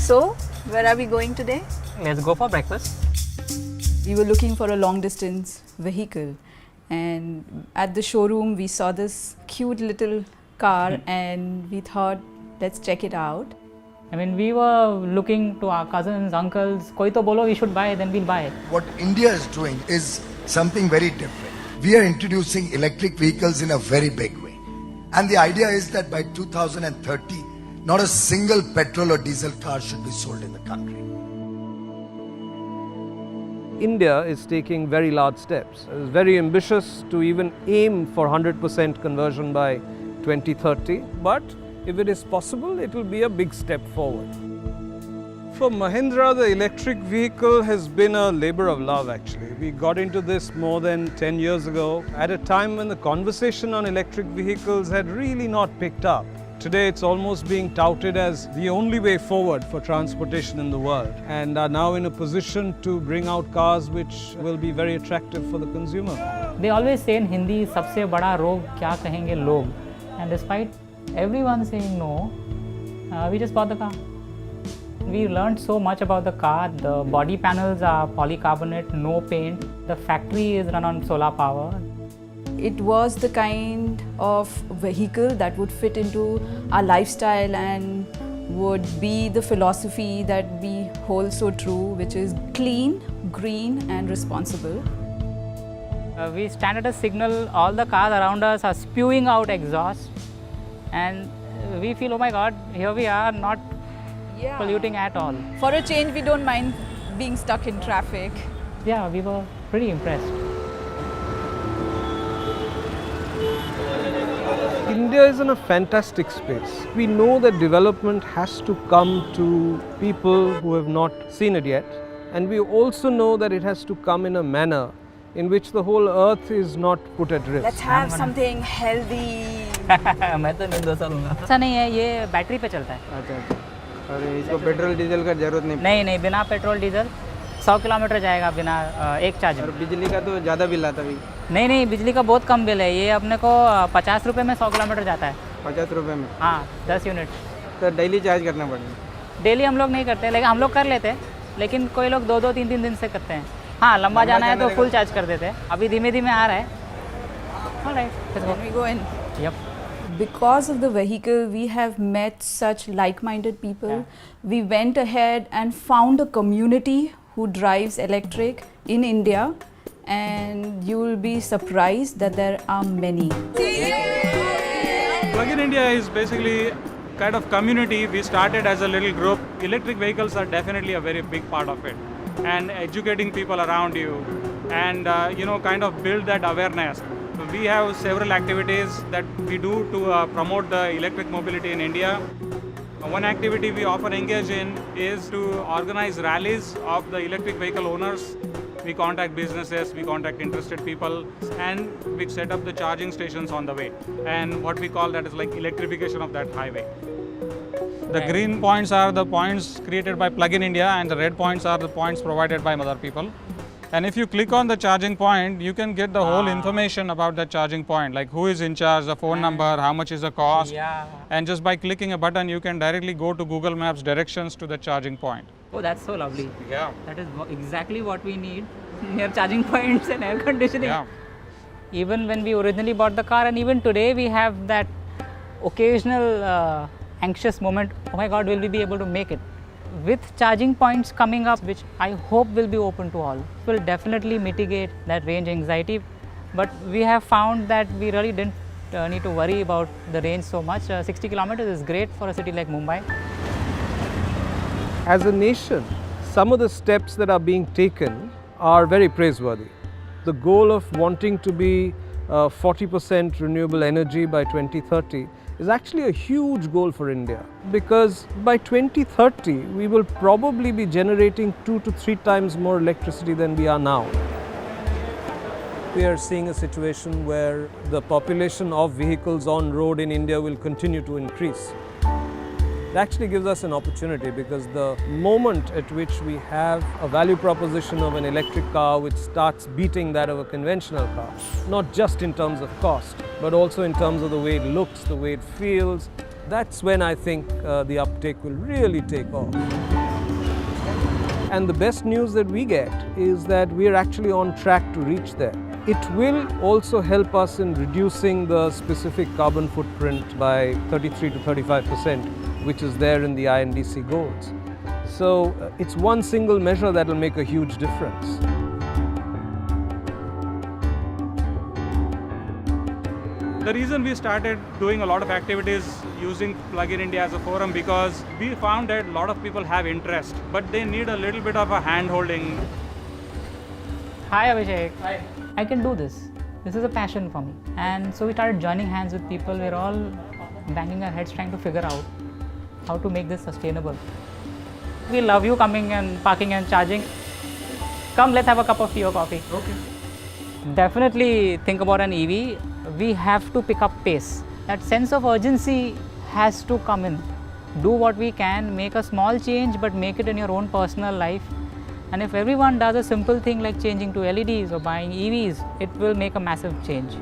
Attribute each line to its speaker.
Speaker 1: So, where are we going today?
Speaker 2: Let's go for breakfast.
Speaker 1: We were looking for a long distance vehicle, and at the showroom we saw this cute little car and we thought, let's check it out.
Speaker 2: I mean, we were looking to our cousins, uncles, koi to bolo we should buy, then we'll buy it.
Speaker 3: What India is doing is something very different. We are introducing electric vehicles in a very big way. And the idea is that by 2030, not a single petrol or diesel car should be sold in the country.
Speaker 4: India is taking very large steps. It is very ambitious to even aim for 100% conversion by 2030. But if it is possible, it will be a big step forward. For Mahindra, the electric vehicle has been a labor of love actually. We got into this more than 10 years ago at a time when the conversation on electric vehicles had really not picked up. Today it's almost being touted as the only way forward for transportation in the world, and are now in a position to bring out cars which will be very attractive for the consumer.
Speaker 2: They always say in Hindi, सबसे बड़ा रोग क्या कहेंगे लोग. And despite everyone saying no, we just bought the car. We learned so much about the car. The body panels are polycarbonate, no paint. The factory is run on solar power.
Speaker 1: It was the kind of vehicle that would fit into our lifestyle and would be the philosophy that we hold so true, which is clean, green and responsible.
Speaker 2: We stand at a signal, all the cars around us are spewing out exhaust, and we feel, oh my God, here we are, not polluting at all.
Speaker 1: For a change, we don't mind being stuck in traffic.
Speaker 2: Yeah, we were pretty impressed.
Speaker 4: India is in a fantastic space. We know that development has to come to people who have not seen it yet, and we also know that it has to come in a manner in which the whole earth is not put at risk.
Speaker 1: Let's have something healthy.
Speaker 2: मैं तो नहीं डोसा लूँगा. ऐसा नहीं है, ये battery पे चलता है.
Speaker 5: अच्छा. और इसको पेट्रोल डीजल का जरूरत नहीं.
Speaker 2: नहीं, बिना पेट्रोल डीजल 100 किलोमीटर जाएगा बिना एक चार्ज.
Speaker 5: और बिजली का तो ज़्यादा बिल आता है.
Speaker 2: नहीं, बिजली का बहुत कम बिल है. ये अपने को 50 रुपये में 100 किलोमीटर जाता है.
Speaker 5: 50 रुपये में?
Speaker 2: हाँ, 10 यूनिट.
Speaker 5: तो डेली चार्ज करना पड़ेगा.
Speaker 2: डेली हम लोग नहीं करते, लेकिन हम लोग कर लेते हैं, लेकिन कोई लोग 2-2, 3-3 दिन से करते हैं. हाँ, लंबा जाना है तो फुल चार्ज कर देते हैं. अभी धीमे आ रहा है. Alright, let's go.
Speaker 1: Can we go in?
Speaker 2: Yep.
Speaker 1: Because of the vehicle, we have met such like-minded people.
Speaker 2: Yeah.
Speaker 1: We went ahead and found a community who drives electric in India, and you will be surprised that there are many.
Speaker 6: PlugInIndia is basically kind of community. We started as a little group. Electric vehicles are definitely a very big part of it, and educating people around you and kind of build that awareness. We have several activities that we do to promote the electric mobility in India. One activity we often engage in is to organize rallies of the electric vehicle owners. We contact businesses, we contact interested people, and we set up the charging stations on the way. And what we call that is like electrification of that highway. The green points are the points created by PlugInIndia, and the red points are the points provided by other people. And if you click on the charging point, you can get the whole information about that charging point, like who is in charge, the phone number, how much is the cost.
Speaker 2: Yeah.
Speaker 6: And just by clicking a button, you can directly go to Google Maps directions to the charging point.
Speaker 2: Oh, that's so lovely.
Speaker 6: Yeah.
Speaker 2: That is exactly what we need, near charging points and air conditioning.
Speaker 6: Yeah.
Speaker 2: Even when we originally bought the car, and even today, we have that occasional anxious moment, oh my God, will we be able to make it? With charging points coming up, which I hope will be open to all, will definitely mitigate that range anxiety. But we have found that we really didn't need to worry about the range so much. 60 kilometers is great for a city like Mumbai.
Speaker 4: As a nation, some of the steps that are being taken are very praiseworthy. The goal of wanting to be 40% renewable energy by 2030 is actually a huge goal for India, because by 2030 we will probably be generating 2 to 3 times more electricity than we are now. We are seeing a situation where the population of vehicles on road in India will continue to increase. It actually gives us an opportunity, because the moment at which we have a value proposition of an electric car which starts beating that of a conventional car, not just in terms of cost, but also in terms of the way it looks, the way it feels, that's when I think the uptake will really take off. And the best news that we get is that we are actually on track to reach there. It will also help us in reducing the specific carbon footprint by 33 to 35%, which is there in the INDC goals. So it's one single measure that will make a huge difference.
Speaker 6: The reason we started doing a lot of activities using PlugInIndia as a forum because we found that a lot of people have interest, but they need a little bit of a hand-holding.
Speaker 2: Hi Abhishek. Hi. I can do this. This is a passion for me. And so we started joining hands with people. We're all banging our heads trying to figure out how to make this sustainable. We love you coming and parking and charging. Come, let's have a cup of tea or coffee.
Speaker 6: Okay.
Speaker 2: Definitely think about an EV. We have to pick up pace. That sense of urgency has to come in. Do what we can, make a small change, but make it in your own personal life. And if everyone does a simple thing like changing to LEDs or buying EVs, it will make a massive change.